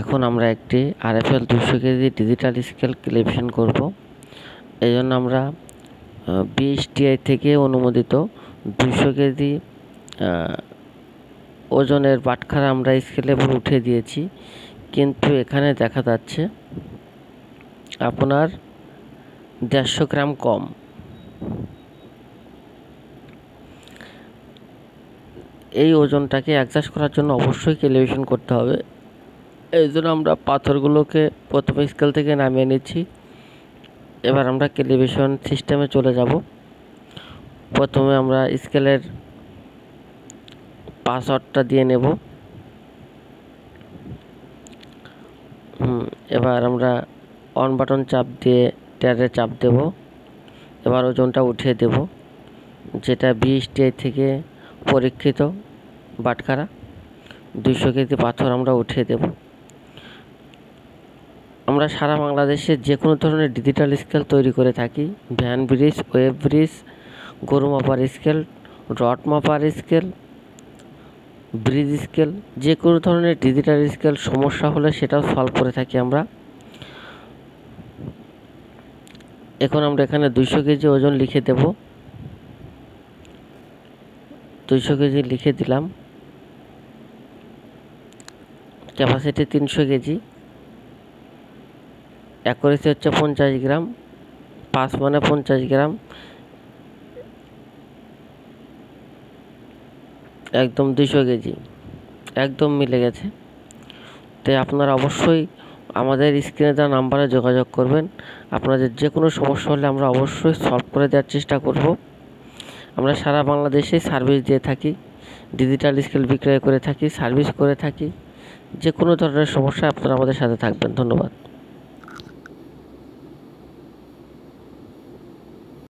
এখন আমরা একটি RFL 200 KG digital scale calibration করব। এই জন্য আমরা BSTI থেকে অনুমোদিত 200 কেজি ওজনের বাটখারা আমরা স্কেলের উপর উঠে দিয়েছি, কিন্তু এখানে দেখা যাচ্ছে আপনার 150 গ্রাম কম। এই ওজনটাকে অ্যাডজাস্ট করার জন্য অবশ্যই ক্যালিব্রেশন করতে হবে। এই জন্য আমরা পাথরগুলোকে প্রথমে স্কেল থেকে নামিয়ে নিচ্ছি। এবার আমরা ক্যালিব্রেশন সিস্টেমে চলে যাব। প্রথমে আমরা স্কেলের পাসওয়ার্ডটা দিয়ে নেব। এবার আমরা অন বাটন চাপ দিয়ে ট্যাবে চাপ দেব। এবার ওজনটা উঠিয়ে দেব, যেটা BSTI থেকে পরীক্ষিত বাটখারা 200 কেজি পাথর আমরা উঠিয়ে দেব। আমরা সারা বাংলাদেশে যে কোনো ধরনের ডিজিটাল স্কেল তৈরি করে থাকি। ভ্যান ব্রিজ, ওয়েব ব্রিজ, গরু মাপার স্কেল, রড মাপার স্কেল, ব্রিজ স্কেল, যে কোনো ধরনের ডিজিটাল স্কেল সমস্যা হলে সেটাও সলভ করে থাকি আমরা। এখন আমরা এখানে 200 কেজি ওজন লিখে দেব। 200 কেজি লিখে দিলাম। ক্যাপাসিটি 300 কেজি, অ্যাকুরেসি হচ্ছে 50 গ্রাম, পাস মানে 50 গ্রাম, একদম 200 কেজি, একদম মিলে গেছে। তাই আপনারা অবশ্যই আমাদের স্ক্রিনে দেওয়া নাম্বারে যোগাযোগ করবেন। আপনাদের যে কোনো সমস্যা হলে আমরা অবশ্যই সলভ করে দেওয়ার চেষ্টা করব। আমরা সারা বাংলাদেশে সার্ভিস দিয়ে থাকি, ডিজিটাল স্কেল বিক্রয় করে থাকি, সার্ভিস করে থাকি। যে কোনো ধরনের সমস্যা আপনারা আমাদের সাথে থাকবেন। ধন্যবাদ।